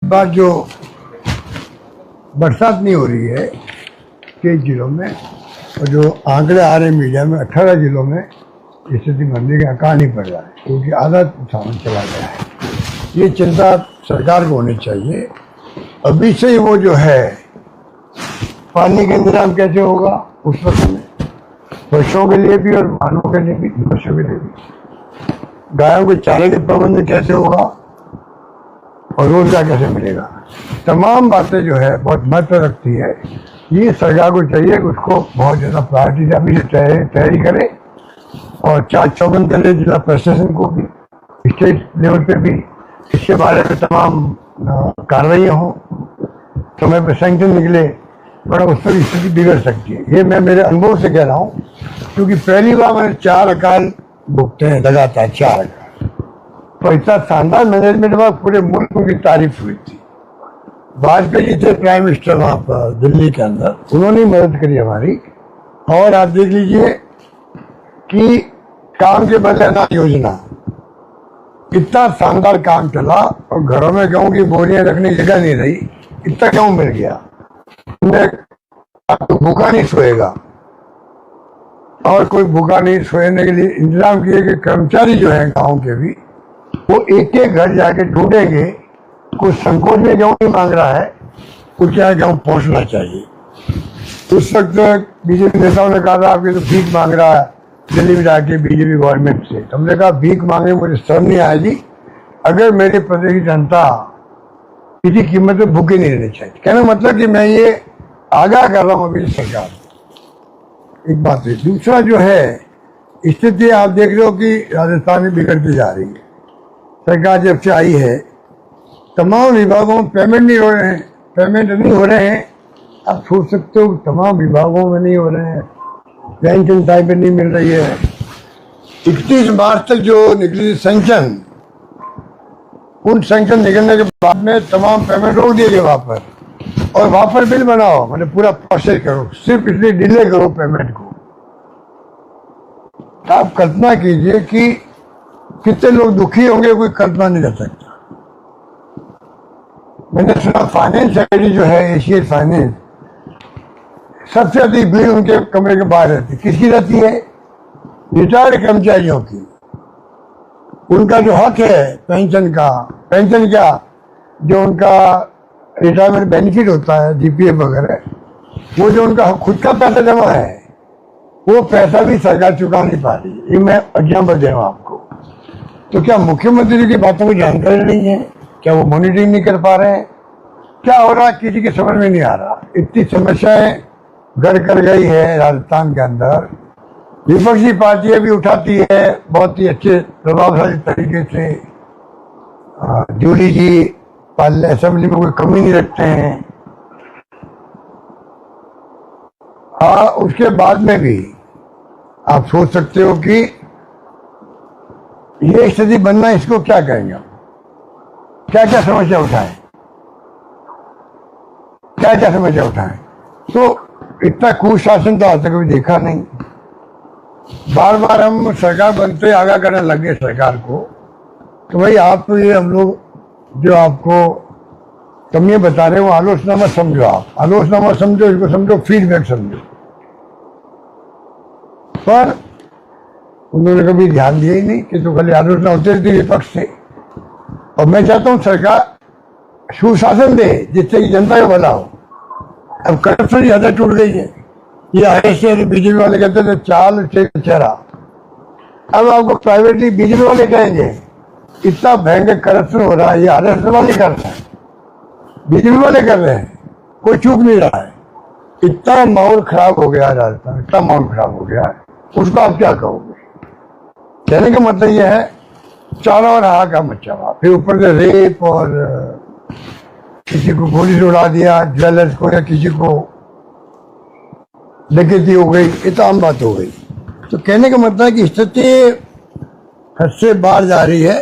बात जो बरसात नहीं हो रही है कई जिलों में, और जो आंकड़े आ रहे हैं मीडिया में 18 जिलों में स्थिति मंदी का अकाल नहीं पड़ रहा है क्योंकि आधा सामान चला गया है। ये चिंता सरकार को होनी चाहिए। अभी से ही वो जो है पानी का इंतजाम कैसे होगा उस वक्त में, पशुओं के लिए भी और मानवों के लिए भी, पशुओं के लिए भी, गायों के चारे के प्रबंध कैसे होगा और रोजगार कैसे मिलेगा, तमाम बातें जो है बहुत महत्व रखती है। ये सरकार को चाहिए कि उसको बहुत ज़्यादा प्रायोरिटी अभी से तैयारी करे और चाक चौबंद करे जिला प्रशासन को भी, स्टेट लेवल पे भी इसके बारे में तमाम कार्रवाइयाँ हों, समय पर सैंक्शन निकले, बड़ा उस पर स्थिति बिगड़ सकती है। ये मैं मेरे अनुभव से कह रहा हूँ क्योंकि पहली बार मैंने 4 अकाल भुगते हैं लगातार, 4 अकाल, तो इतना शानदार मैनेजमेंट हुआ, पूरे मुल्क की तारीफ हुई थी। वाजपेयी जी थे प्राइम मिनिस्टर वहाँ पर दिल्ली के अंदर, उन्होंने मदद करी हमारी। और आप देख लीजिए कि काम के बदले अनाज योजना, इतना शानदार काम चला और घरों में गेहूं की बोरियां रखने की जगह नहीं रही, इतना गेहूं मिल गया। तो भूखा नहीं सोएगा और कोई भूखा नहीं सोने के लिए इंतजाम किए कि कर्मचारी जो है गाँव के भी वो एक एक घर जाके ढूंढेंगे, कुछ संकोच में गेहूं नहीं मांग रहा है, कुछ क्या गेहूं पहुंचना चाहिए। उस वक्त बीजेपी नेताओं ने कहा था आपके तो भीख मांग रहा है दिल्ली में जाके बीजेपी गवर्नमेंट से। तो हमने कहा भीख मांगने मुझे शर्म नहीं आएगी, अगर मेरे प्रदेश की जनता किसी कीमत में भूखे नहीं रहनी चाहिए। कहने मतलब कि मैं ये आगाह कर रहा हूँ अभी सरकार, एक बात है। दूसरा जो है स्थिति आप देख रहे हो कि राजस्थान में बिगड़ती जा रही है। सरकार जब से आई है तमाम विभागों में पेमेंट नहीं हो रहे हैं, आप सोच सकते हो तमाम विभागों में नहीं हो रहे हैं, पेंशन टाइम पे नहीं मिल रही है। 31 मार्च तक जो निकली सैंक्शन, उन सैंक्शन निकलने के बाद में तमाम पेमेंट रोक दिए गए वापस, और वापस बिल बनाओ, मतलब पूरा प्रोसेस करो, सिर्फ इसलिए डिले करो पेमेंट को। आप कल्पना कीजिए कि कितने लोग दुखी होंगे, कोई कल्पना नहीं कर सकता। मैंने सुना फाइनेंस सेक्रेटरी जो है एशियन फाइनेंस, सबसे अधिक भीड़ उनके कमरे के बाहर रहती। किसकी रहती है? रिटायर्ड कर्मचारियों की। उनका जो हक है पेंशन का, पेंशन क्या, जो उनका रिटायरमेंट बेनिफिट होता है जीपीएफ वगैरह, वो जो उनका खुद का पैसा जमा है वो पैसा भी सरकार चुका नहीं पा रही। ये मैं एग्जाम्पल दे रहा हूँ आपको। तो क्या मुख्यमंत्री की बातों की जानकारी नहीं है? क्या वो मॉनिटरिंग नहीं कर पा रहे हैं? क्या हो रहा है किसी की समझ में नहीं आ रहा। इतनी समस्याएं गढ़ कर गई है राजस्थान के अंदर। विपक्षी पार्टियां भी उठाती है बहुत ही अच्छे प्रभावशाली तरीके से। जूली जी असेंबली में कोई कमी नहीं रखते हैं। हाँ, उसके बाद में भी आप सोच सकते हो कि ये स्थिति बनना, इसको क्या कहेंगे, क्या क्या समस्या उठाएं, क्या क्या समस्या उठाएं। तो इतना कुशासन तो आज तक कभी देखा नहीं। बार बार हम सरकार बनते आगाह करने लग गए सरकार को, तो भाई आप तो ये हम लोग जो आपको कमियां बता रहे हैं वो आलोचना मत समझो, आप आलोचना मत समझो, इसको समझो फीडबैक समझो। पर उन्होंने कभी ध्यान दिया ही नहीं कि तो खाली आलोचना होती रहती विपक्ष से। और मैं चाहता हूँ सरकार सुशासन दे जिससे कि जनता का भला हो। अब करप्शन ज्यादा टूट गई है। ये आईएसआई बीजेपी वाले कहते थे चाल चेहरा, अब आपको प्राइवेटली बीजेपी वाले कहेंगे इतना भयंकर करप्शन हो रहा है। ये आरएसएस वाले कर रहे हैं, बीजेपी वाले कर रहे हैं, कोई चूक नहीं रहा है। इतना माहौल खराब हो गया है राजस्थान, इतना माहौल खराब हो गया है, उसको आप क्या कहोगे। कहने का मतलब यह है चारों ओर हाहाकार मचा हुआ, फिर ऊपर से रेप और किसी को गोली से उड़ा दिया, ज्वेलर्स को, या किसी को डकैती हो गई, ये तो आम बात हो गई। तो कहने का मतलब है कि स्थिति हद से बाहर जा रही है।